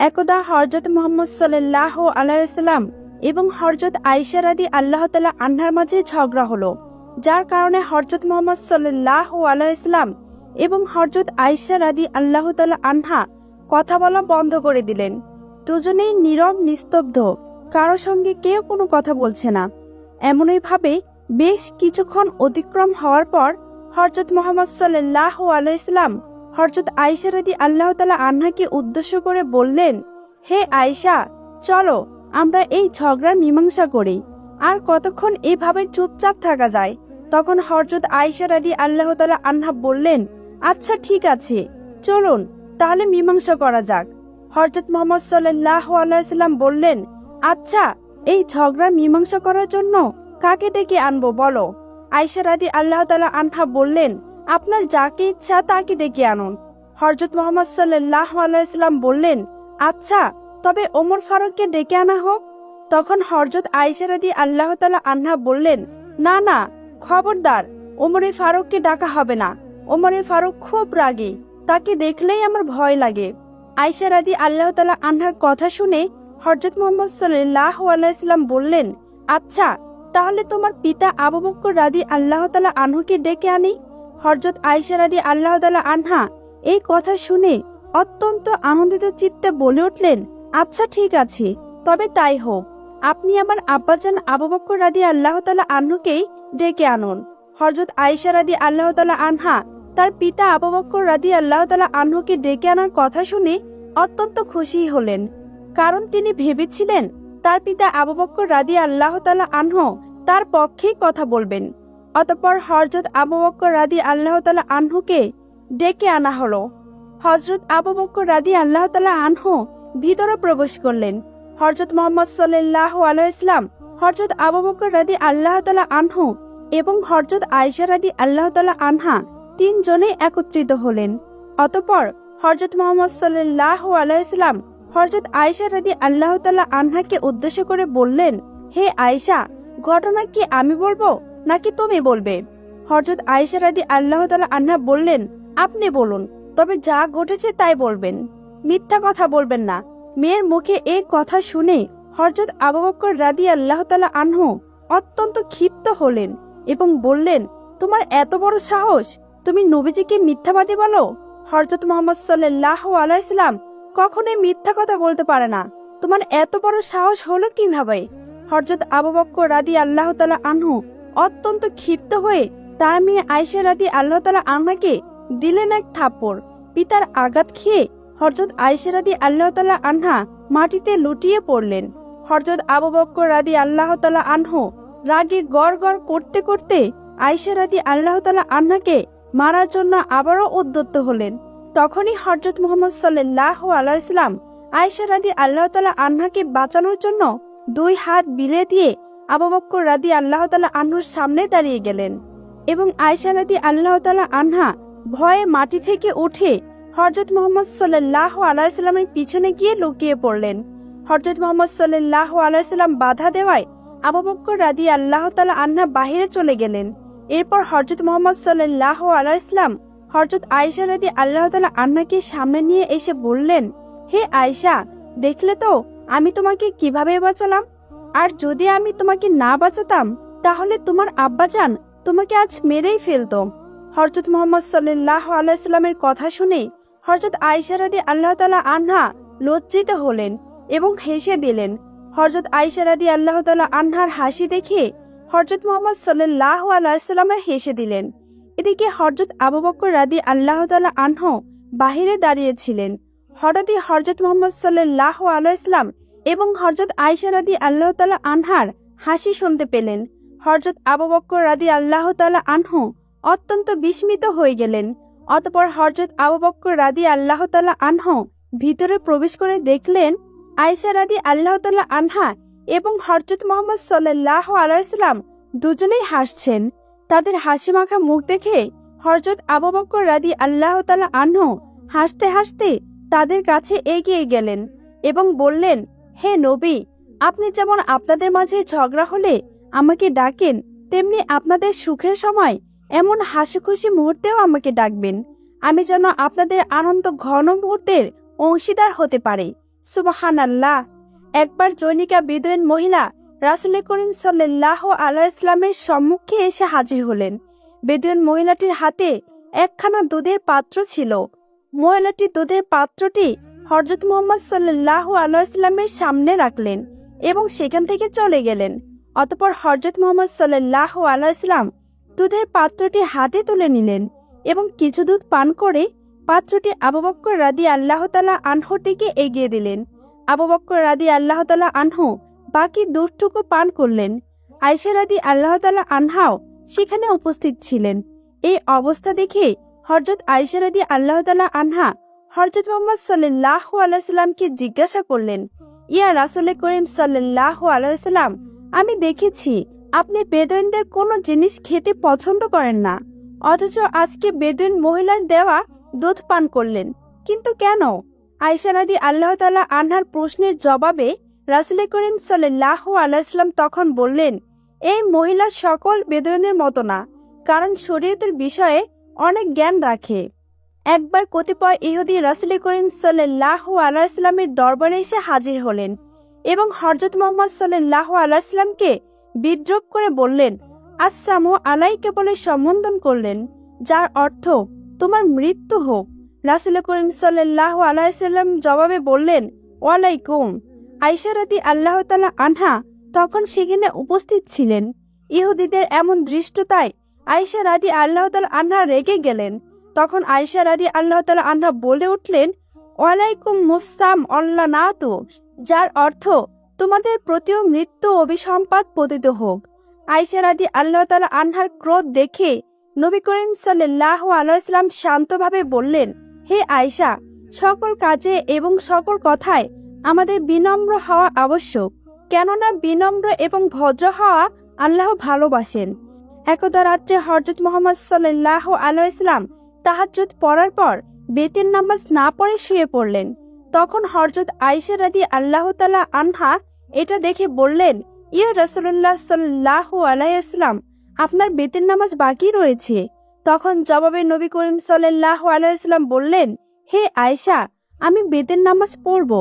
একদা হযরত মুহাম্মদ সাল্লাল্লাহু আলাইহি ওয়াসাল্লাম এবং হযরত আয়েশা রাদিয়াল্লাহু তাআলা আনহার মাঝে ঝগড়া হলো, যার কারণে হযরত মুহাম্মদ সাল্লাল্লাহু আলাইহি ওয়াসাল্লাম এবং হযরত আয়েশা রাদিয়াল্লাহু তাআলা আনহা কথা বলা বন্ধ করে দিলেন। দুজনেই নীরব নিস্তব্ধ, কারো সঙ্গে কেউ কোনো কথা বলছে না। এমনই ভাবে বেশ কিছুক্ষণ অতিক্রম হওয়ার পর হযরত মুহাম্মদ সাল্লাল্লাহু আলাইহি ওয়াসাল্লাম হযরত আয়েশা রাদিয়াল্লাহু তাআলা আনহাকে উদ্দেশ্য করে বললেন, হে আয়েশা, চলো আমরা এই ঝগড়ার মীমাংসা করি। আর কতক্ষণ এভাবে চুপচাপ থাকা যায়? তখন হযরত আয়েশা রাদিয়াল্লাহু তাআলা আনহা বললেন, আচ্ছা ঠিক আছে, চলুন তাহলে মীমাংসা করা যাক। হযরত মুহাম্মদ সাল্লাল্লাহু আলাইহি ওয়াসাল্লাম বললেন, আচ্ছা এই ঝগড়ার মীমাংসা করার জন্য কাকে ডেকে আনবো বলো? আয়েশা রাদিয়াল্লাহু তাআলা আনহা বললেন, আপনার যাকে ইচ্ছা তাকে ডেকে আনুন। হযরত মুহাম্মদ সাল্লাল্লাহু আলাইহি ওয়াসাল্লাম বললেন, আচ্ছা তবে ওমর ফারুককে ডেকে আনা হোক। তখন হযরত আয়েশা রাদিয়াল্লাহু তাআলা আনহা বললেন, না না, খবরদার, ওমরে ফারুককে ডাকা হবে না। ওমরে ফারুক খুব রাগী, তাকে দেখলেই আমার ভয় লাগে। আয়েশা রাদিয়াল্লাহু তাআলা আনহার কথা শুনে হযরত মুহাম্মদ সাল্লাল্লাহু আলাইহি ওয়াসাল্লাম বললেন, আচ্ছা তাহলে তোমার পিতা আবু বকর রাদিয়াল্লাহু তাআলা আনহুকে ডেকে আনি। হযরত আয়েশা রাদিয়াল্লাহু তাআলা আনহা এই কথা শুনে অত্যন্ত আনন্দিত চিত্তে বলে উঠলেন, আচ্ছা ঠিক আছে, তবে তাই হোক। আপনি আমার আব্বাজান আবু বকর রাদিয়াল্লাহু তাআলা আনহুকেই ডেকে আনুন। হযরত আয়েশা রাদিয়াল্লাহু তাআলা আনহা তার পিতা আবু বকর রাদিয়াল্লাহু তাআলা আনহুকে ডেকে আনার কথা শুনে অত্যন্ত খুশি হলেন, কারণ তিনি ভেবেছিলেন তার পিতা আবু বকর রাদিয়াল্লাহু তাআলা আনহু তার পক্ষেই কথা বলবেন। অতঃপর হযরত আবু বকর রাদিয়াল্লাহু তাআলা আনহুকে ডেকে আনা হলো। হযরত আবু বকর রাদিয়াল্লাহু তাআলা আনহু ভিতরে প্রবেশ করলেন। হযরত মুহাম্মদ সাল্লাল্লাহু আলাইহি ওয়াসাল্লাম, হযরত আবু বকর রাদিয়াল্লাহু তাআলা আনহু এবং হযরত আয়েশা রাদিয়াল্লাহু তাআলা আনহা তিনজনে একত্রিত হলেন। অতঃপর হযরত মুহাম্মদ সাল্লাল্লাহু আলাইহি ওয়াসাল্লাম হযরত আয়েশা রাদিয়াল্লাহু তাআলা আনহাকে উদ্দেশ্য করে বললেন, হে আয়েশা, ঘটনা কি আমি বলবো নাকি তুমি বলবে? হযরত আয়েশা রাদিয়াল্লাহু তাআলা আনহা বললেন, আপনি বলুন, তবে যা ঘটেছে তাই বলবেন, মিথ্যা কথা বলবেন না। মেয়ের মুখে এই কথা শুনে হযরত আবু বকর রাদিয়াল্লাহু তাআলা আনহু অত্যন্ত ক্ষিপ্ত হলেন এবং বললেন, তোমার এত বড় সাহস, তুমি নবীজিকে মিথ্যাবাদী বলো? হযরত মুহাম্মদ সাল্লাল্লাহু আলাইহি ওয়াসাল্লাম কখনোই মিথ্যা কথা বলতে পারে না, তোমার এত বড় সাহস হলো কিভাবে? হযরত আবু বকর রাদিয়াল্লাহু তাআলা আনহু অত্যন্ত ক্ষিপ্ত হয়ে তার মেয়ে আয়েশা রাদিয়াল্লাহু তাআলা আনহাকে দিলেন এক থাপ্পড়। পিতার আঘাত খেয়ে হযরত আয়েশা রাদিয়াল্লাহু তাআলা আনহা মাটিতে লুটিয়ে পড়লেন। হযরত আবু বকর রাদিয়াল্লাহু তাআলা আনহু রাগে গড়গড় করতে করতে আয়েশা রাদিয়াল্লাহু তাআলা আনহাকে মারার জন্য আবারও উদ্যত হলেন। তখনই হযরত মুহাম্মদ সাল্লাল্লাহু আলাইহি ওয়াসাল্লাম আয়েশা রাদিয়াল্লাহু তাআলা আনহাকে বাঁচানোর জন্য দুই হাত বিলিয়ে দিয়ে আবু বকর রাদিয়াল্লাহু তাআলা আনহুর সামনে দাঁড়িয়ে গেলেন এবং আয়েশা রাদিয়াল্লাহু তাআলা আনহা ভয়ে মাটি থেকে উঠে হযরত মুহাম্মদ সাল্লাল্লাহু আলাইহি ওয়াসাল্লামের পিছনে গিয়ে লুকিয়ে পড়লেন। হযরত মুহাম্মদ সাল্লাল্লাহু আলাইহি ওয়াসাল্লাম বাধা দেওয়ায় আবু বকর রাদিয়াল্লাহু তাআলা আনহা বাহিরে চলে গেলেন। এরপর হযরত মুহাম্মদ সাল্লাল্লাহু আলাইহি ওয়াসাল্লাম হযরত আয়েশা রাদিয়াল্লাহু তাআলা আনহাকে সামনে নিয়ে এসে বললেন, হে আয়েশা, দেখলে তো আমি তোমাকে কিভাবে বাঁচালাম? আর যদি আমি তোমাকে না বাঁচাতাম তাহলে তোমার আব্বাজান তোমাকে আজ মেরেই ফেলতো। হযরত মুহাম্মদ সাল্লাল্লাহু আলাইহি ওয়াসাল্লামের কথা শুনে হযরত আয়েশা রাদিয়াল্লাহু তাআলা আনহা লজ্জিত হলেন এবং হেসে দিলেন। হযরত আয়েশা রাদিয়াল্লাহু তাআলা আনহার হাসি দেখে হযরত মুহাম্মদ সাল্লাল্লাহু আলাইহি ওয়াসাল্লাম হেসে দিলেন। এদিকে হযরত আবু বকর রাদিয়াল্লাহু তাআলা আনহু বাহিরে দাঁড়িয়েছিলেন। হঠাৎই হযরত মুহাম্মদ সাল্লাল্লাহু আলাইহি ওয়াসাল্লাম এবং হযরত আয়েশা রাদিয়াল্লাহু তাআলা আনহার হাসি শুনতে পেলেন। হযরত আবু বকর রাদিয়াল্লাহু তাআলা আনহু অত্যন্ত বিস্মিত হয়ে গেলেন। অতঃপর হযরত আবু বকর রাদিয়াল্লাহু তাআলা আনহু ভিতরে প্রবেশ করে দেখলেন আয়েশা রাদিয়াল্লাহু তাআলা আনহা এবং হযরত মুহাম্মদ সাল্লাল্লাহু আলাইহি ওয়াসাল্লাম দুজনেই হাসছেন। তাদের হাসি মাখা মুখ দেখে হযরত আবু বকর রাদিয়াল্লাহু তাআলা আনহু হাসতে হাসতে তাদের কাছে এগিয়ে গেলেন এবং বললেন, হে নবী, আপনি যেমন আপনাদের মাঝে ঝগড়া হলে আমাকে ডাকেন, তেমনি আপনাদের সুখের সময় এমন হাসি খুশি মুহূর্তেও আমাকে ডাকবেন, আমি যেন আপনাদের আনন্দ ঘন মুহূর্তের অংশীদার হতে পারি। সুবহানাল্লাহ। একবার জৈনিকা বেদুইন মহিলা রাসূল করিম সাল্লাল্লাহু আলাইহি ওয়াসাল্লামের সম্মুখে এসে হাজির হলেন। বেদুইন মহিলাটির হাতে একখানা দুধের পাত্র ছিল। মহিলাটি দুধের পাত্রটি হযরত মুহাম্মদ সাল্লাল্লাহু আলাইহি ওয়াসাল্লামের সামনে রাখলেন এবং সেখান থেকে চলে গেলেন। অতঃপর হযরত মুহাম্মদ সাল্লাল্লাহু আলাইহি ওয়াসাল্লাম দুধের পাত্রটি হাতে তুলে নিলেন এবং কিছু দুধ পান করে পাত্রটি আবু বকর রাদিয়াল্লাহু তাআলা আনহুর দিকে এগিয়ে দিলেন। আবু বকর রাদিয়াল্লাহু তাআলা আনহু বাকি দুধটুকু পান করলেন। আয়েশা রাদিয়াল্লাহু তাআলা আনহাও সেখানে উপস্থিত ছিলেন। এই অবস্থা দেখে হযরত আয়েশা রাদিয়াল্লাহু তাআলা আনহা হযরত মুহাম্মদ সাল্লাল্লাহু আলাইহি ওয়াসাল্লামকে জিজ্ঞাসা করলেন, ইয়া রাসূল করিম সাল্লাল্লাহু আলাইহি ওয়াসাল্লাম, আমি দেখেছি আপনি বেদুইনদের কোনো জিনিস খেতে পছন্দ করেন না, অথচ আজকে বেদুইন মহিলার দেওয়া দুধ পান করলেন, কিন্তু কেন? আয়েশা রাদিয়াল্লাহু তাআলা আনহার প্রশ্নের জবাবে রাসূল করিম সাল্লাল্লাহু আলাইহি ওয়াসাল্লাম তখন বললেন, এই মহিলা সকল বেদুইনের মতো না, কারণ শরীয়তের বিষয়ে অনেক জ্ঞান রাখে। একবার কতিপয় ইহুদি রাসূল করিম সাল্লাল্লাহু আলাইহি ওয়াসাল্লামের দরবারে এসে হাজির হলেন এবং হযরত মুহাম্মদ সাল্লাল্লাহু আলাইহি ওয়াসাল্লামকে বিদ্রূপ করে বললেন, আসসালামু আলাইকা বলে সম্বোধন করলেন, যার অর্থ তোমার মৃত্যু হোক। রাসূল করিম সাল্লাল্লাহু আলাইহি ওয়াসাল্লাম জবাবে বললেন, ওয়ালাইকুম। আয়েশা রাদিয়াল্লাহু তাআলা আনহা তখন সেখানে উপস্থিত ছিলেন। ইহুদিদের এমন ধৃষ্টতায় আয়েশা রাদিয়াল্লাহু তাআলা আনহা রেগে গেলেন। তখন আয়েশা রাদিয়াল্লাহু তাআলা আনহা বলে উঠলেন, ওয়ালাইকুম মুসসাম অল্লানাতু, যার অর্থ তোমাদের প্রতিও মৃত্যু অভিসম্পাত পতিত হোক। আয়েশা রাদিয়াল্লাহু তাআলা আনহার ক্রোধ দেখে নবী করিম সাল্লাল্লাহু আলাইহি ওয়াসাল্লাম শান্তভাবে বললেন, হে আয়েশা, সকল কাজে এবং সকল কথায় আমাদের বিনম্র হওয়া আবশ্যক, কেননা বিনম্র এবং ভদ্র হওয়া আল্লাহ ভালোবাসেন। একদা রাত্রে হযরত মুহাম্মদ সাল্লাল্লাহু আলাইহি ওয়াসাল্লাম তাহাজ্জুদ পড়ার পর বেতের নামাজ না পড়ে শুয়ে পড়লেন। তখন হযরত আয়েশা রাদিয়াল্লাহু তাআলা আনহা এটা দেখে বললেন, ইয়া রাসূলুল্লাহ সাল্লাল্লাহু আলাইহি ওয়াসাল্লাম, আপনার বেতের নামাজ বাকি রয়েছে। তখন জবাবে নবী করিম সাল্লাল্লাহু আলাইহি ওয়াসাল্লাম বললেন, হে আয়েশা, আমি বেতের নামাজ পড়ব,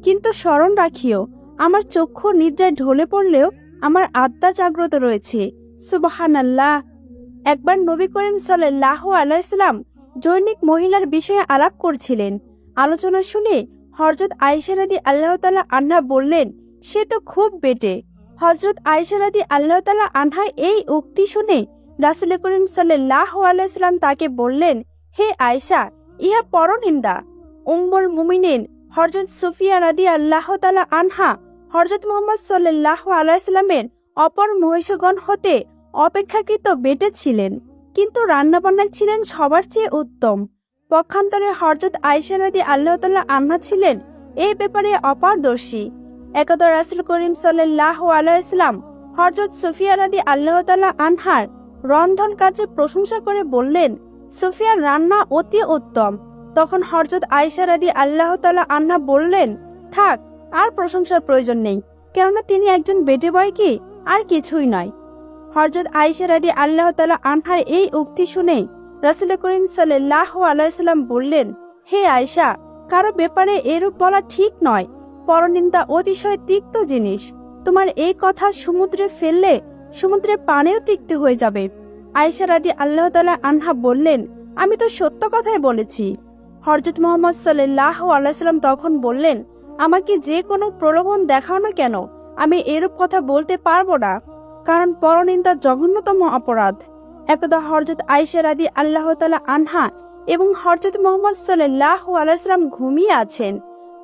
কিন্তু স্মরণ রাখিও আমার চক্ষু নিদ্রায় ঢলে পড়লেও আমার আত্মা জাগ্রত রয়েছে। সুবহানাল্লাহ। একবার নবী করিম সাল্লাল্লাহু আলাইহি ওয়াসাল্লাম জৈনিক মহিলার বিষয়ে আলাপ করছিলেন। আলোচনা শুনে হযরত আয়েশা রাদিয়াল্লাহু তাআলা আনহা বললেন, সে তো খুব বেটে। হযরত আয়েশা রাদিয়াল্লাহু তাআলা আনহা এই উক্তি শুনে রাসূল করিম সাল্লাল্লাহু আলাইহি ওয়াসাল্লাম তাকে বললেন, হে আয়েশা, ইহা পরনিন্দা। উম্মুল মুমিনিন হযরত সুফিয়া রাদিয়াল্লাহু তাআলা আনহা হযরত মুহাম্মদ সাল্লাল্লাহু আলাইহি ওয়াসাল্লামের অপর মহিষগণ হতে অপেক্ষাকৃত বেটে ছিলেন, কিন্তু রান্নাবান্নায় ছিলেন সবার চেয়ে উত্তম। পক্ষান্তরে হযরত আয়েশা রাদিয়াল্লাহু তাআলা আনহা ছিলেন এই ব্যাপারে অপারদর্শী। একদা রাসূল করিম সাল্লাল্লাহু আলাইহি ওয়াসাল্লাম হযরত সুফিয়া রাদিয়াল্লাহু তাআলা আনহার রন্ধন কাজে প্রশংসা করে বললেন, সুফিয়ার রান্না অতি উত্তম। তখন হযরত আয়েশা রাদিয়াল্লাহু তাআলা আনহা বললেন, থাক, আর প্রশংসার প্রয়োজন নেই, কেননা তিনি একজন বেটে বয় কি আর কিছুই নয়। হযরত আয়েশা রাদিয়াল্লাহু তাআলা আনহার এই উক্তি শুনে রাসূল করিম সাল্লাল্লাহু আলাইহি ওয়াসাল্লাম বললেন, হে আয়েশা, কারো ব্যাপারে এরূপ বলা ঠিক নয়, পরনিন্দা অতিশয় তিক্ত জিনিস। তোমার এই কথা সমুদ্রে ফেললে সমুদ্রের পানিও তিক্ত হয়ে যাবে। আয়েশা রাদিয়াল্লাহু তাআলা আনহা বললেন, আমি তো সত্য কথাই বলেছি। হযরত মুহাম্মদ সাল্লাল্লাহু আলাইহি ওয়াসাল্লাম তখন বললেন, আমাকে যে কোনো প্রলোভন দেখাও না কেন, আমি এরূপ কথা বলতে পারবো না, কারণ পরনিন্দা জঘন্যতম অপরাধ। একদা হযরত আয়েশা রাদিয়াল্লাহু তাআলা আনহা এবং হযরত মুহাম্মদ সাল্লাল্লাহু আলাইহি ওয়াসাল্লাম ঘুমিয়ে আছেন।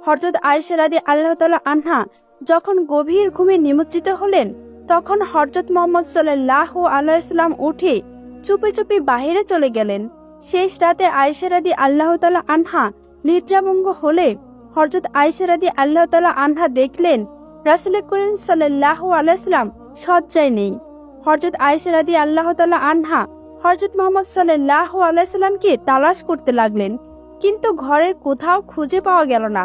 হযরত আয়েশা রাদিয়াল্লাহু তাআলা আনহা যখন গভীর ঘুমে নিমজ্জিত হলেন, তখন হযরত মুহাম্মদ সাল্লাল্লাহু আলাইহি ওয়াসাল্লাম উঠে চুপি চুপি বাহিরে চলে গেলেন। শেষ রাতে আয়েশা রাদিয়াল্লাহু তাআলা আনহা নিদ্রাভঙ্গ হলে হযরত আয়েশা রাদিয়াল্লাহু তাআলা আনহা দেখলেন রাসূল করিম সাল্লাল্লাহু আলাইহি ওয়াসাল্লাম শয্যায় নেই। হযরত আয়েশা রাদিয়াল্লাহু তাআলা আনহা হযরত মুহাম্মদ সাল্লাল্লাহু আলাইহি ওয়াসাল্লামকে তালাশ করতে লাগলেন, কিন্তু ঘরের কোথাও খুঁজে পাওয়া গেল না।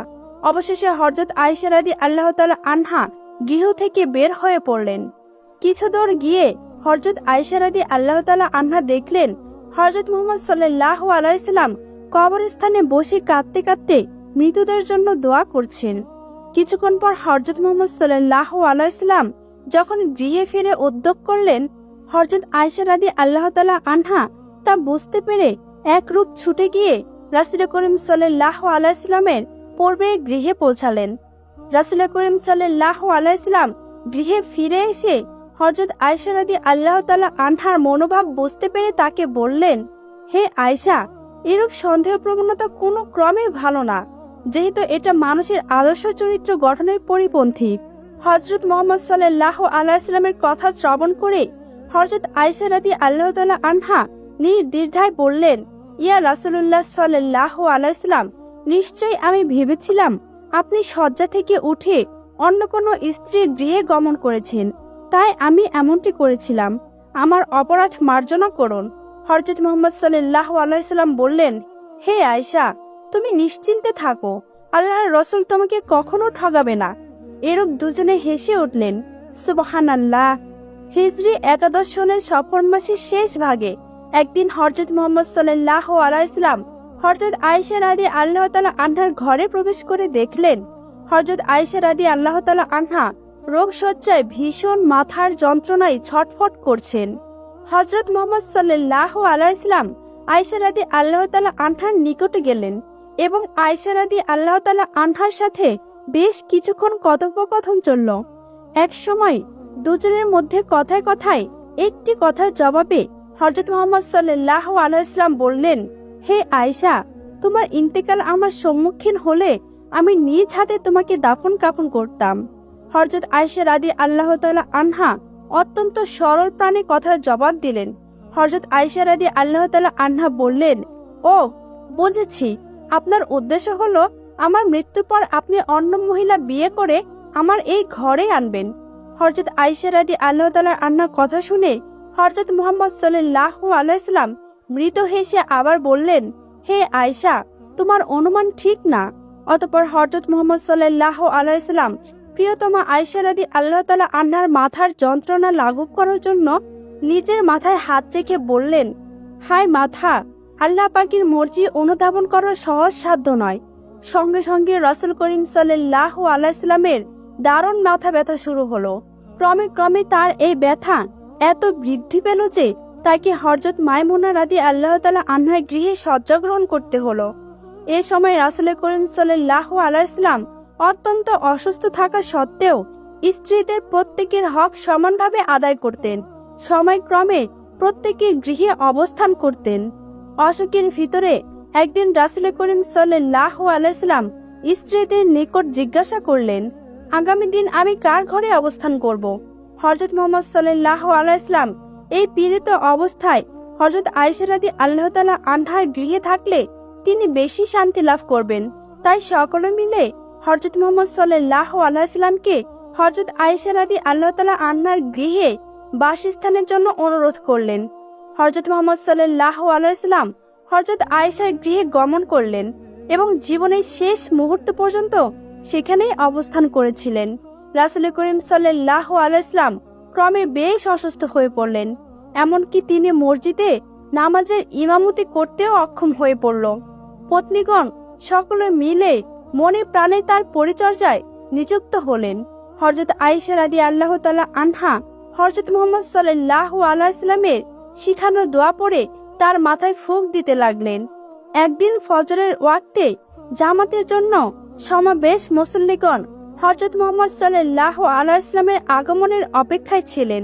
অবশেষে হযরত আয়েশা রাদিয়াল্লাহু তাআলা আনহা গৃহ থেকে বের হয়ে পড়লেন। কিছু দূর গিয়ে হযরত আয়েশা রাদিয়াল্লাহু তাআলা আনহা দেখলেন হযরত মুহাম্মদ সাল্লাল্লাহু আলাইহি ওয়াসাল্লাম কবরস্থানে বসে কাঁদতে কাঁদতে মৃতদের জন্য দোয়া করছেন। কিছুক্ষণ পর হযরত মুহাম্মদ সাল্লাল্লাহু আলাইহি ওয়াসাল্লাম যখন গৃহে ফিরে উদ্যোগ করলেন, হযরত আয়েশা রাদিয়াল্লাহু তাআলা আনহা তা বুঝতে পেরে একরূপ ছুটে গিয়ে রাসূল করিম সাল্লাল্লাহু আলাইহি ওয়াসাল্লামের পূর্বের গৃহে পৌঁছালেন। রাসূল করিম সাল্লাল্লাহু আলাইহি ওয়াসাল্লাম গৃহে ফিরে এসে হযরত আয়েশা রাদিয়াল্লাহু তাআলা আনহার মনোভাব বুঝতে পেরে তাকে বললেন, হে আয়েশা, এরূপ সন্দেহ প্রবণতা কোনো ক্রমে ভালো না, যেহেতু এটা মানুষের আদর্শ চরিত্র গঠনের পরিপন্থী। হযরত মুহাম্মদ সাল্লাল্লাহু আলাইহি ওয়াসাল্লামের কথা শ্রবণ করে হযরত আয়েশা রাদিয়াল্লাহু তাআলা আনহা নির্দ্বিধায় বললেন, ইয়া রাসূলুল্লাহ সাল্লাল্লাহু আলাইহি ওয়াসাল্লাম, নিশ্চয়ই আমি ভেবেছিলাম আপনি শয্যা থেকে উঠে অন্য কোনো স্ত্রীর গৃহে গমন করেছেন, তাই আমি এমনটি করেছিলাম। আমার অপরাধ মার্জনা করুন। হযরত মুহাম্মদ সাল্লাল্লাহু আলাইহি ওয়াসাল্লাম বললেন, হে আয়েশা, তুমি নিশ্চিন্তে থাকো, আল্লাহর রাসূল তোমাকে কখনো ঠগাবে না। এরূপ দুজনে হেসে উঠলেন। সুবহানাল্লাহ। হিজরি 11 সনের সফর মাসের শেষ ভাগে একদিন হযরত মুহাম্মদ সাল্লাল্লাহু আলাইহি ওয়াসাল্লাম হযরত আয়েশা রাদিয়াল্লাহু তাআলা আনহার ঘরে প্রবেশ করে দেখলেন হযরত আয়েশা রাদিয়াল্লাহু তাআলা আনহা রোগশয্যায় ভীষণ মাথার যন্ত্রণায় ছটফট করছেন। হযরত মুহাম্মদ সাল্লাল্লাহু আলাইহি ওয়াসাল্লাম আয়েশা রাদিয়াল্লাহু তাআলা আনহার নিকটে গেলেন এবং আয়েশা রাদিয়াল্লাহু তাআলা আনহার সাথে বেশ কিছুক্ষণ কথোপকথন চলল। এক সময় দুজনের মধ্যে কথায় কথায় একটি কথার জবাবে হযরত মুহাম্মদ সাল্লাল্লাহু আলাইহি ওয়াসাল্লাম বললেন, হে আয়েশা, তোমার ইন্তেকাল আমার সম্মুখীন হলে আমি নিজ হাতে তোমাকে দাফন কাফন করতাম। হযরত আয়েশা রাদিয়াল্লাহু তাআলা আনহা অত্যন্ত সরল প্রাণে কথার জবাব দিলেন। হযরত আয়েশা রাদিয়াল্লাহু তাআলা আনহা বললেন, ও বুঝেছি, আপনার উদ্দেশ্য হলো আমার মৃত্যুর পর আপনি অন্য মহিলা বিয়ে করে আমার এই ঘরে আনবেন। হযরত আয়েশা রাদিয়াল্লাহু তাআলা আনহার কথা শুনে হযরত মুহাম্মদ সাল্লাল্লাহু আলাইহি ওয়াসাল্লাম মৃদু হেসে আবার বললেন, হে আয়েশা, তোমার অনুমান ঠিক না। অতঃপর হযরত মুহাম্মদ সাল্লাল্লাহু আলাইহি ওয়াসাল্লাম প্রিয়তমা আয়েশা রাদিয়াল্লাহু তাআলা আনহার মাথার যন্ত্রণা লাঘব করার জন্য নিজের মাথায় হাত রেখে বললেন, হায় মাথা, আল্লাহ পাকের মর্জি অনুধাবন করা সহজ সাধ্য নয়। সঙ্গে সঙ্গে রাসূল করিম সাল্লাল্লাহু আলাইহি ওয়াসাল্লামের দারুণ মাথা ব্যথা শুরু হলো। ক্রমে ক্রমে তার এই ব্যথা এত বৃদ্ধি পেল যে তাকে হযরত মায়মুনা রাদিয়াল্লাহু তাআলা আনহার গৃহে শয্যা গ্রহণ করতে হলো। এ সময় রাসূল করিম সাল্লাল্লাহু আলাইহি ওয়াসাল্লাম অত্যন্ত অসুস্থ থাকা সত্ত্বেও স্ত্রীদের প্রত্যেকের হক সমানভাবে আদায় করতেন। সময়ক্রমে প্রত্যেকের গৃহে অবস্থান করতেন। অশোকের ভিতরে একদিন রাসূল করিম সাল্লাল্লাহু আলাইহি ওয়াসাল্লাম স্ত্রীদের নিকট জিজ্ঞাসা করলেন, আগামী দিন আমি কার ঘরে অবস্থান করব? হযরত মুহাম্মদ সাল্লাল্লাহু আলাইহি ওয়াসাল্লাম এই পীড়িত অবস্থায় হযরত আয়েশা রাদিয়াল্লাহু তাআলা আনহার গৃহে থাকলে তিনি বেশি শান্তি লাভ করবেন। তাই সকলে মিলে হযরত মুহাম্মদ সাল্লাল্লাহু আলাইহি ওয়াসাল্লামকে হযরত আয়েশা রাদিয়াল্লাহু তাআলা আনহার গৃহে বাসস্থানের জন্য অনুরোধ করলেন। হযরত মুহাম্মদ সাল্লাল্লাহু আলাইহি ওয়াসাল্লাম হযরত আয়েশার গৃহে গমন করলেন এবং জীবনের শেষ মুহূর্ত পর্যন্ত সেখানেই অবস্থান করেছিলেন। রাসূল করিম সাল্লাল্লাহু আলাইহি ওয়াসাল্লাম ক্রমে বেশ অসুস্থ হয়ে পড়লেন, এমনকি তিনি মসজিদে নামাজের ইমামতি করতেও অক্ষম হয়ে পড়ল। পত্নীগণ সকলে মিলে মনে প্রাণে তার পরিচর্যায় নিযুক্ত হলেন। হযরত আয়েশা রাদিয়াল্লাহু তাআলা আনহা হযরত মুহাম্মদ সাল্লাল্লাহু আলাইহি ওয়াসাল্লামের শিখানো দোয়া পড়ে তার মাথায় ফুঁক দিতে লাগলেন। একদিন ফজরের ওয়াক্তে জামাতের জন্য সমাবেশ মুসল্লিগণ হযরত মুহাম্মদ সাল্লাল্লাহু আলাইহি ওয়াসাল্লামের আগমনের অপেক্ষায় ছিলেন।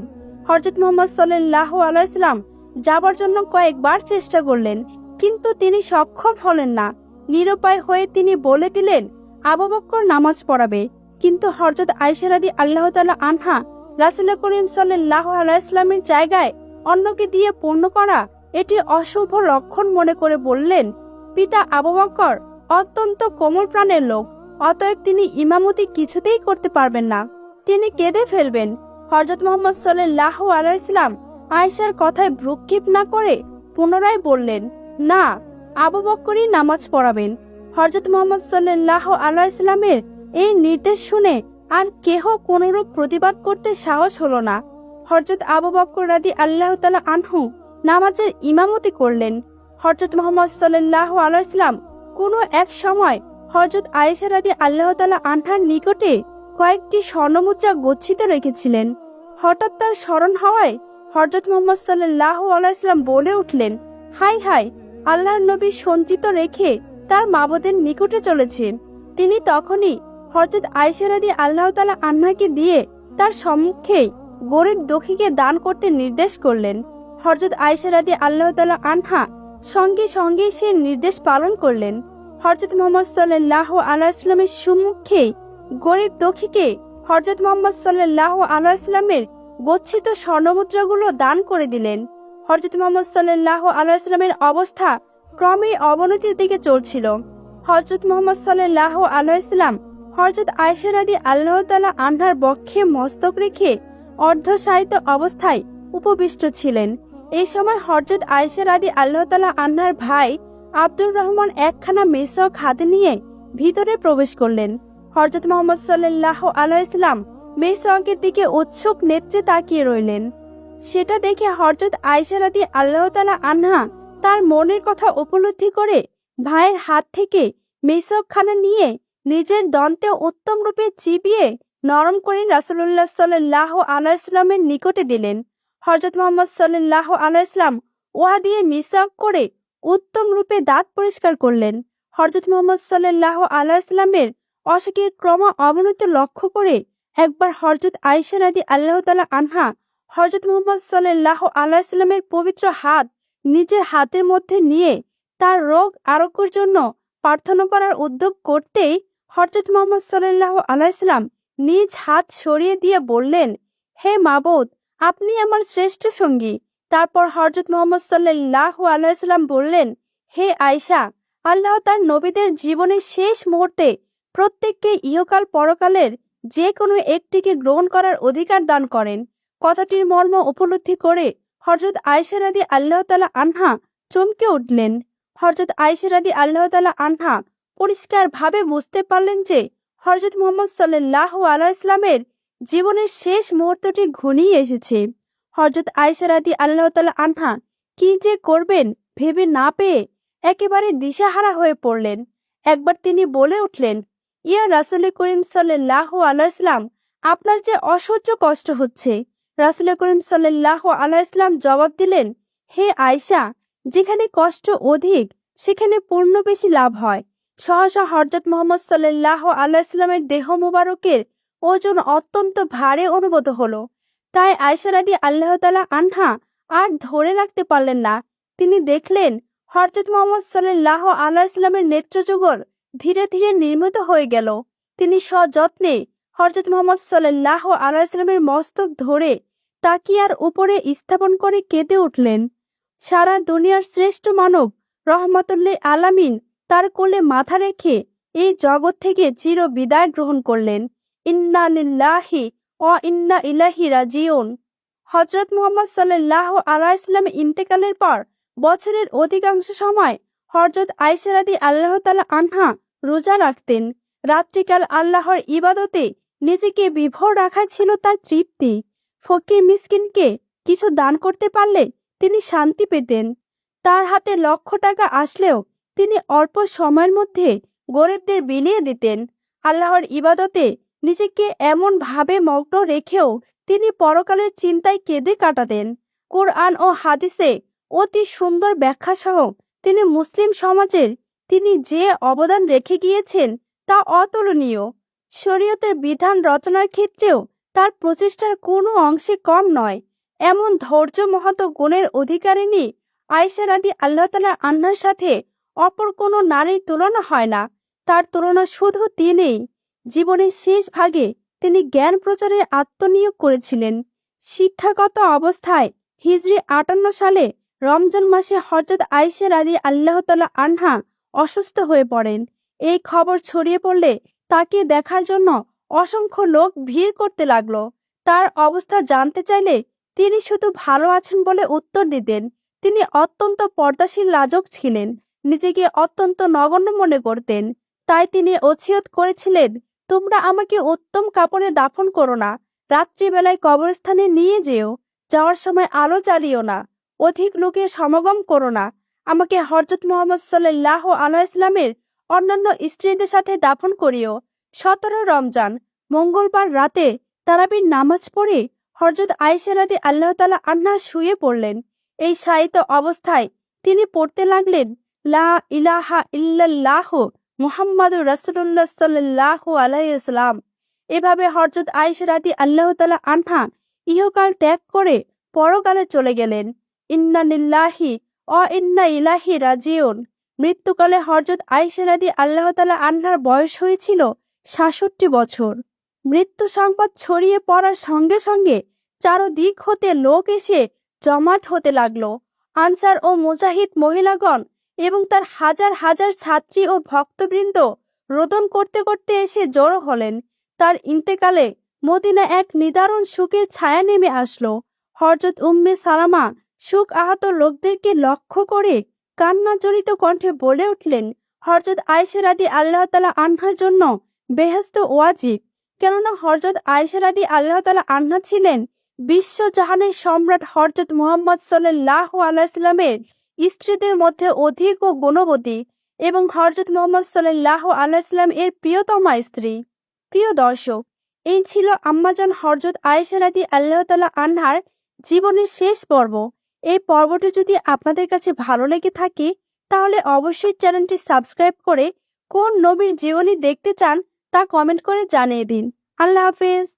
হযরত মুহাম্মদ সাল্লাল্লাহু আলাইহি ওয়াসাল্লাম যাবার জন্য কয়েকবার চেষ্টা করলেন, কিন্তু তিনি সক্ষম হলেন না। নিরুপায় হয়ে তিনি বলে দিলেন আবু বকর নামাজ পড়াবে, কিন্তু হযরত আয়েশা রাদিয়াল্লাহু তাআলা আনহা রাসূল করিম সাল্লাল্লাহু আলাইহি ওয়াসাল্লামের জায়গায় অন্যকে দিয়ে পূর্ণ করা এটি অশুভ লক্ষণ মনে করে বললেন, পিতা আবু বকর অত্যন্ত কোমল প্রাণের লোক, অতএব তিনি ইমামতি কিছুতেই করতে পারবেন না, তিনি কেঁদে ফেলবেন। হযরত মুহাম্মদ সাল্লাল্লাহু আলাইহি ওয়াসাল্লাম আয়েশার কথায় ভ্রুক্ষেপ না করে পুনরায় বললেন, না, আবু বকরই নামাজ পড়াবেন। হযরত মুহাম্মদ সাল্লাল্লাহু আলাইহি ওয়াসাল্লামের এই নির্দেশ শুনে আর কেহ কোনরূপ প্রতিবাদ করতে সাহস হলো না। হযরত আবু বকর রাদিয়াল্লাহু তাআলা আনহু নামাজের ইমামতি করলেন। হযরত মুহাম্মদ সাল্লাল্লাহু আলাইহি ওয়াসাল্লাম কোনো এক সময় হযরত আয়েশা রাদিয়াল্লাহু তাআলা আনহার নিকটে কয়েকটি স্বর্ণমুদ্রা গচ্ছিত রেখেছিলেন। হঠাৎ তার স্মরণ হওয়ায় হযরত মুহাম্মদ সাল্লাল্লাহু আলাইহি ওয়াসাল্লাম বলে উঠলেন, হাই হাই, আল্লাহর নবী সঞ্চিত রেখে তার মাবুদের নিকটে চলেছে। তিনি তখনই হযরত আয়েশা রাদিয়াল্লাহু তাআলা আনহাকে দিয়ে তার সম্মুখে গরিব দুঃখীকে দান করতে নির্দেশ করলেন। হযরত আয়েশা রাদিয়াল্লাহু তাআলা আনহা সঙ্গে সঙ্গে সে নির্দেশ পালন করলেন। হযরত মুহাম্মদ সাল্লাল্লাহু আলাইহি ওয়াসাল্লামের সম্মুখে গরিব দুঃখীকে হযরত মুহাম্মদ সাল্লাল্লাহু আলাইহি ওয়াসাল্লামের গচ্ছিত স্বর্ণমুদ্রাগুলো দান করে দিলেন। হযরত মুহাম্মদ সাল্লাল্লাহু আলাইহি ওয়াসাল্লামের অবস্থা ক্রমেই অবনতির দিকে চলছিল। হযরত মুহাম্মদ সাল্লাল্লাহু আলাইহি ওয়াসাল্লাম হযরত আয়েশা রাদিয়াল্লাহু তাআলা আনহার বক্ষে মস্তক রেখে অর্ধশায়িত অবস্থায় উপবিষ্ট ছিলেন। এই সময় হযরত আয়েশা রাদিয়াল্লাহু তাআলা আনহার ভাই আব্দুর রহমান একখানা মেসক হাতে নিয়ে ভিতরে প্রবেশ করলেন। হযরত মুহাম্মদ সাল্লাল্লাহু আলাইহি ওয়াসাল্লাম মেসকের দিকে উৎসুক নেত্রে তাকিয়ে রইলেন। সেটা দেখে হযরত আয়েশা রাদিয়াল্লাহু তাআলা আনহা তার মনের কথা উপলব্ধি করে ভাইয়ের হাত থেকে মেসকখানা নিয়ে নিজের দন্তে উত্তম রূপে চিবিয়ে নরম করে রাসূলুল্লাহ সাল্লাল্লাহু আলাইহি ওয়াসাল্লামের নিকটে দিলেন। হযরত মুহাম্মদ সাল্লাল্লাহু আলাইহি ওয়াসাল্লাম উহা দিয়ে মিসওয়াক করে উত্তম রূপে দাঁত পরিষ্কার করলেন। হযরত মুহাম্মদ সাল্লাল্লাহু আলাইহি ওয়াসাল্লামের অসুখের ক্রম অবনতি লক্ষ্য করে একবার হযরত আয়েশা রাদিয়াল্লাহু তাআলা আনহা হযরত মুহাম্মদ সাল্লাল্লাহু আলাইহি ওয়াসাল্লামের পবিত্র হাত নিজের হাতের মধ্যে নিয়ে তার রোগ আরোগ্যের জন্য প্রার্থনা করার উদ্যোগ করতেই হযরত মুহাম্মদ সাল্লাল্লাহু আলাইহি ওয়াসাল্লাম নিজ হাত সরিয়ে দিয়ে বললেন, হে মাবুদ, আপনি আমার শ্রেষ্ঠ সঙ্গী। তারপর হযরত মুহাম্মদ সাল্লাল্লাহু আলাইহি ওয়াসাল্লাম বললেন, হে আয়েশা, আল্লাহ তার নবীদের জীবনের শেষ মুহূর্তে প্রত্যেককে ইহকাল পরকালের যে কোনো একটিকে গ্রহণ করার অধিকার দান করেন। কথাটির মর্ম উপলব্ধি করে হযরত আয়েশা রাদিয়াল্লাহু তাআলা আনহা চমকে উঠলেন। হযরত আয়েশা রাদিয়াল্লাহু তাআলা আনহা পরিষ্কারভাবে বুঝতে পারলেন যে হযরত মুহাম্মদ সাল্লাল্লাহু আলাইহি ওয়াসাল্লামের জীবনের শেষ মুহূর্তটি ঘনিয়ে এসেছে। হযরত আয়েশা রাদিয়াল্লাহু তাআলা আনহা কি যে করবেন ভেবে না পেয়ে একেবারে দিশাহারা হয়ে পড়লেন। একবার তিনি বলে উঠলেন, ইয়া রাসূল করিম সাল্লাল্লাহু আলাইহি ওয়াসাল্লাম, আপনার যে অসহ্য কষ্ট হচ্ছে। রাসূল করিম সাল্লাল্লাহু আলাইহি ওয়াসাল্লাম জবাব দিলেন, হে আয়েশা, যেখানে কষ্ট অধিক সেখানে পূর্ণ বেশি লাভ হয়। সহসা হযরত মুহাম্মদ সাল্লাল্লাহু আলাইহি ওয়াসাল্লামের দেহ মুবারকের ওজন অত্যন্ত ভারী অনুভূত হলো। তাই আয়েশা রাদিয়াল্লাহু তাআলা আনহা আর ধরে রাখতে পারলেন না। তিনি দেখলেন হযরত মুহাম্মদ সাল্লাল্লাহু আলাইহি ওয়াসাল্লামের নেত্রযুগল ধীরে ধীরে নির্মিত হয়ে গেল। তিনি সযত্নে হযরত মুহাম্মদ সাল্লাল্লাহু আলাইহি ওয়াসাল্লামের মস্তক ধরে তাকিয়ার উপরে স্থাপন করে কেঁদে উঠলেন। সারা দুনিয়ার শ্রেষ্ঠ মানব রহমাতুল্লিল আলামিন তার কোলে মাথা রেখে এই জগৎ থেকে চির বিদায় গ্রহণ করলেন। ইন্না লিল্লাহি ওয়া ইন্না ইলাইহি রাজিউন। হযরত মুহাম্মদ সাল্লাল্লাহু আলাইহি ওয়াসাল্লামের ইন্তেকালের পর বছরের অধিকাংশ সময় হযরত আয়েশা রাদিয়াল্লাহু তাআলা আনহা রোজা রাখতেন। রাত্রিকাল আল্লাহর ইবাদতে নিজেকে বিভোর রাখা ছিল তার তৃপ্তি। ফকির মিসকিনকে কিছু দান করতে পারলে তিনি শান্তি পেতেন। তার হাতে লক্ষ টাকা আসলেও তিনি অল্প সময়ের মধ্যে গরিবদের বিলিয়ে দিতেন। আল্লাহর ইবাদতে নিজেকে এমন ভাবে মগ্ন রেখেও তিনি পরকালের চিন্তায় কেঁদে কাটাতেন। কোরআন ও হাদিসে অতি সুন্দর ব্যাখ্যা সহ তিনি মুসলিম সমাজের তিনি যে অবদান রেখে গিয়েছেন তা অতুলনীয়। শরীয়তের বিধান রচনার ক্ষেত্রেও তার প্রচেষ্টার কোনো অংশে কম নয়। এমন ধৈর্য মহৎ গুণের অধিকারিণী আয়েশা রাদিয়াল্লাহু তাআলা আনহার সাথে অপর কোনো নারীর তুলনা হয় না। তার তুলনা শুধু তিনিই। জীবনের শেষ ভাগে তিনি জ্ঞান প্রচারে আত্মনিয়োগ করেছিলেন। শিক্ষাগত অবস্থায় হিজরি 58 সালে রমজান মাসে হযরত আয়েশা রাদিয়াল্লাহু তাআলা আনহা অসুস্থ হয়ে পড়েন। এই খবর ছড়িয়ে পড়লে তাকে দেখার জন্য অসংখ্য লোক ভিড় করতে লাগলো। তার অবস্থা জানতে চাইলে তিনি শুধু ভালো আছেন বলে উত্তর দিতেন। তিনি অত্যন্ত পর্দাশীল লাজুক ছিলেন, নিজেকে অত্যন্ত নগণ্য মনে করতেন। তাই তিনি ওসিয়ত করেছিলেন, তোমরা আমাকে উত্তম কাপড়ে দাফন করো না, রাত্রিবেলায় কবরস্থানে নিয়ে যেও, যাওয়ার সময় আলো জ্বালিও না, অধিক লোকের সমাগম করো না, আমাকে হযরত মুহাম্মদ সাল্লাল্লাহু আলাইহি ওয়াসাল্লামের অন্যান্য স্ত্রীদের সাথে দাফন করিও। 17 রমজান মঙ্গলবার রাতে তারাবির নামাজ পড়ে হযরত আয়েশা রাদিয়াল্লাহু তাআলা আনহা শুয়ে পড়লেন। এই শায়িত অবস্থায় তিনি পড়তে লাগলেন, লা ইলাহা ইল্লাল্লাহ মুহাম্মাদুর রাসূলুল্লাহ সাল্লাল্লাহু আলাইহি ওয়াসাল্লাম। এভাবে হযরত আয়েশা রাদিয়াল্লাহু তাআলা আনহা ইহকাল ত্যাগ করে পরকালে চলে গেলেন। ইন্না লিল্লাহি ওয়া ইন্না ইলাইহি রাজিউন। মৃত্যুকালে হযরত আয়েশা রাদিয়াল্লাহু তাআলা আনহার বয়স হয়েছিল 66 বছর। মৃত্যু সংবাদ ছড়িয়ে পড়ার সঙ্গে সঙ্গে চারদিক হতে লোক এসে জমাত হতে লাগলো। আনসার ও মুজাহিদ মহিলাগণ এবং তার হাজার হাজার ছাত্রী ও ভক্তবৃন্দ রোদন করতে করতে এসে জড়ো হলেন। তার ইন্তেকালে মদিনা এক নিদারুণ শোকের ছায়া নেমে আসলো। হযরত উম্মে সালামা শোক আহত লোকদেরকে লক্ষ্য করে কান্নাজড়িত কণ্ঠে বলে উঠলেন, হযরত আয়েশা রাদিয়াল্লাহু তাআলা আনহার জন্য বেহেশত ওয়াজিব। কেননা হযরত আয়েশা রাদিয়াল্লাহু তাআলা আনহা ছিলেন বিশ্বজাহানের সম্রাট হযরত মুহাম্মদ সাল্লাল্লাহু আলাইহি ওয়াসাল্লামের স্ত্রীদের মধ্যে অধিক ও গুণবতী এবং হযরত মুহাম্মদ সাল্লাল্লাহু আলাইহি ওয়াসাল্লাম এর প্রিয়তমা স্ত্রী। প্রিয় দর্শক, এই ছিল আম্মাজান হযরত আয়েশা রাদিয়াল্লাহু তাআলা আনহার জীবনের শেষ পর্ব। এই পর্বটি যদি আপনাদের কাছে ভালো লেগে থাকে তাহলে অবশ্যই চ্যানেলটি সাবস্ক্রাইব করে কোন নবীর জীবনী দেখতে চান তা কমেন্ট করে জানিয়ে দিন। আল্লাহ হাফেজ।